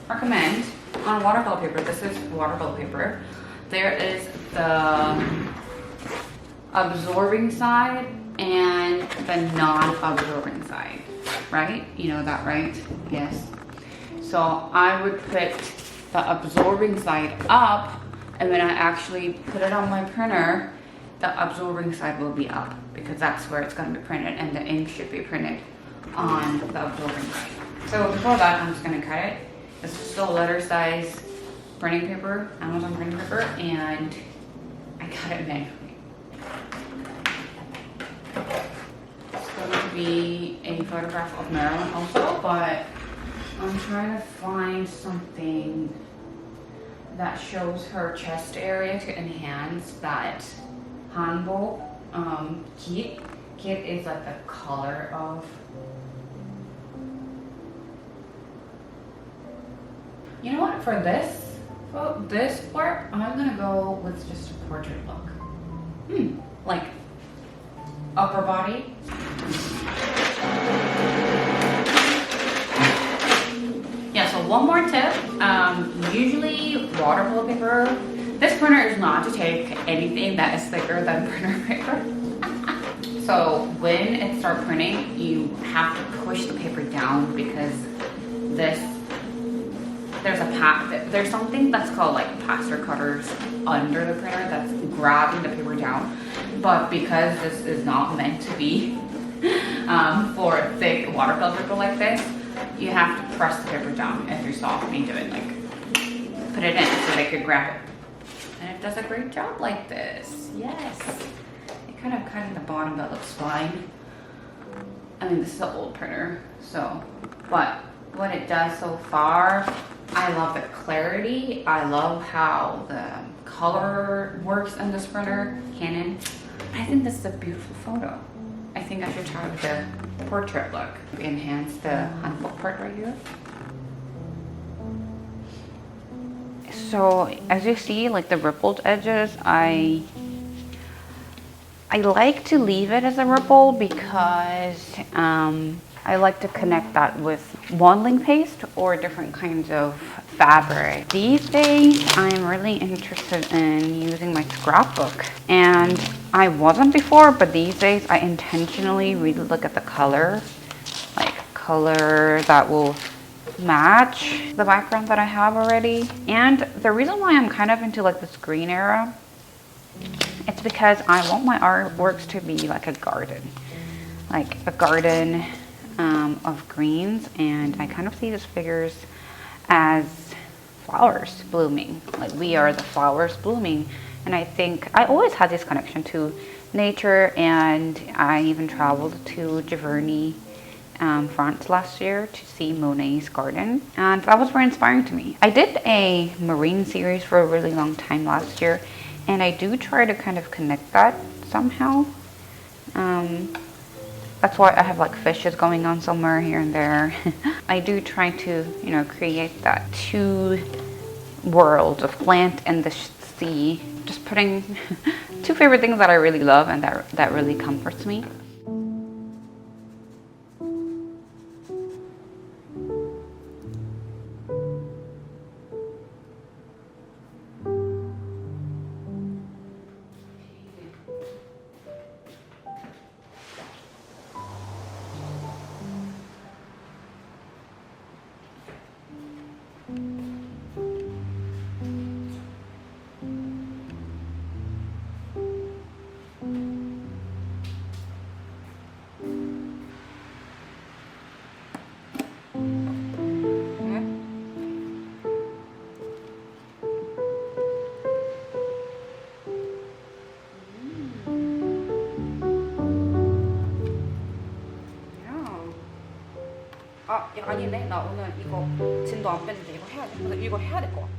recommend on watercolor paper, this is watercolor paper, there is the absorbing side and the non-absorbing side, right? You know that, right? Yes. So I would put the absorbing side up, and when I actually put it on my printer, the absorbing side will be up because that's where it's going to be printed, and the ink should be printed on the absorbing side. So before that, I'm just going to cut it. It's still letter size printing paper, Amazon printing paper, and I cut it manually. It's going to be a photograph of Marilyn also, but I'm trying to find something that shows her chest area to enhance that hanbok. Kit is like the color of. You know what? For this part, I'm gonna go with just a portrait look. Like upper body. Yeah, so one more tip. Usually watercolor paper, this printer is not to take anything that is thicker than printer paper. So when it starts printing, you have to push the paper down because there's something that's called like plaster cutters under the printer that's grabbing the paper down. But because this is not meant to be for thick watercolor paper like this, you have to press the paper down if you're soft and do it like put it in so they could grab it. And it does a great job like this. Yes. It kind of cut in the bottom that looks fine. I mean, this is an old printer, so, but what it does so far, I love the clarity. I love how the color works in this printer, Canon. I think this is a beautiful photo. I think I should try with the portrait look. Enhance the hanbok part right here. So as you see, like the rippled edges, I like to leave it as a ripple because I like to connect that with modeling paste or different kinds of fabric. These days, I'm really interested in using my scrapbook, and I wasn't before, but these days I intentionally really look at the color, like color that will match the background that I have already. And the reason why I'm kind of into like this green era, it's because I want my artworks to be like a garden of greens, and I kind of see these figures as flowers blooming, like we are the flowers blooming. And I think I always had this connection to nature, and I even traveled to Giverny, France last year to see Monet's garden, and that was very inspiring to me. I did a marine series for a really long time last year, and I do try to kind of connect that somehow. That's why I have like fishes going on somewhere here and there. I do try to, you know, create that two worlds of plant and the sea. Just putting two favorite things that I really love and that really comforts me. 아, 야, 아니네. 나 오늘 이거 진도 안 뺐는데 이거 해야 돼. 오늘 이거 해야 될 것 같아.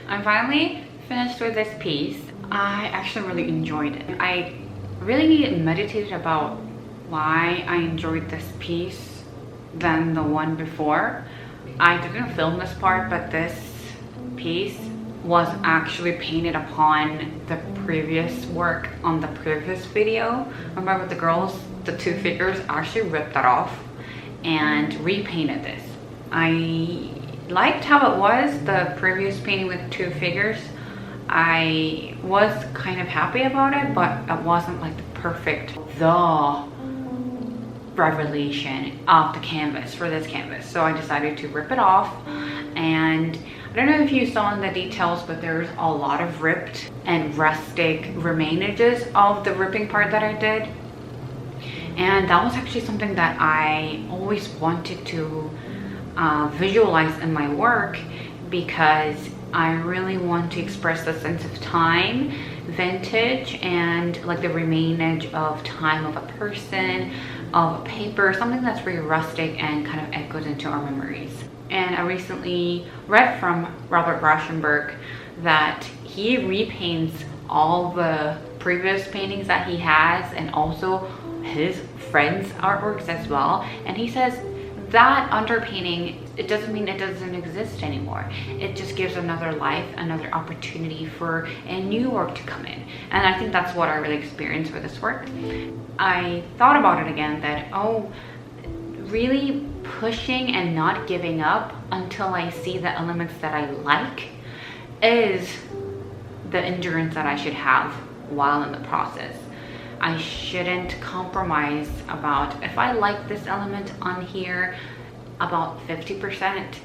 I'm finally finished with this piece. I actually really enjoyed it. I really meditated about why I enjoyed this piece than the one before. I didn't film this part, but this piece was actually painted upon the previous work on the previous video. Remember the girls, the two figures, actually ripped that off and repainted this. I liked how it was, the previous painting with two figures. I was kind of happy about it, but it wasn't like the perfect, the revelation of the canvas for this canvas. So I decided to rip it off, and I don't know if you saw in the details, but there's a lot of ripped and rustic remainages of the ripping part that I did. And that was actually something that I always wanted to visualize in my work, because I really want to express the sense of time, vintage, and like the remainage of time of a person, of a paper, something that's very rustic and kind of echoes into our memories. And I recently read from Robert Rauschenberg that he repaints all the previous paintings that he has, and also his friends' artworks as well. And he says that underpainting, it doesn't mean it doesn't exist anymore. It just gives another life, another opportunity for a new work to come in. And I think that's what I really experienced with this work. I thought about it again, that, oh, really pushing and not giving up until I see the elements that I like is the endurance that I should have while in the process. I shouldn't compromise about, if I like this element on here about 50%,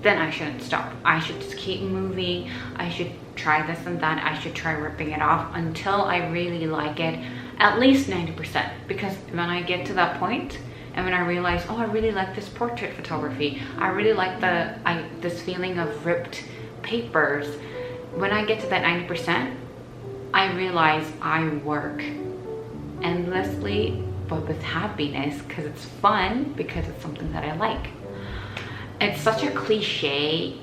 then I shouldn't stop. I should just keep moving. I should try this and that. I should try ripping it off until I really like it, at least 90%. Because when I get to that point, and when I realize, oh, I really like this portrait photography, I really like this feeling of ripped papers, when I get to that 90%, I realize I work endlessly, but with happiness, because it's fun, because it's something that I like. It's such a cliche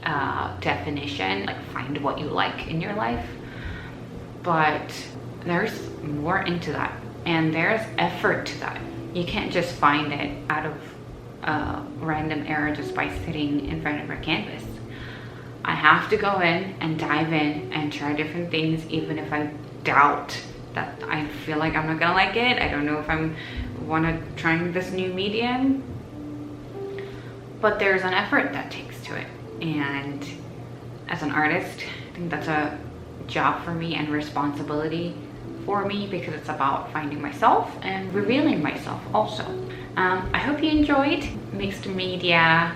definition, like find what you like in your life, but there's more into that, and there's effort to that. You can't just find it out of random error just by sitting in front of a canvas. I have to go in and dive in and try different things, even if I doubt that I feel like I'm not gonna like it. I don't know if I'm wanna try this new medium, but there's an effort that takes to it. And as an artist, I think that's a job for me and responsibility for me, because it's about finding myself and revealing myself also. I hope you enjoyed mixed media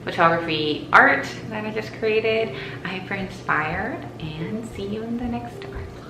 photography art that I just created. I hope you're inspired, and see you in the next art vlog.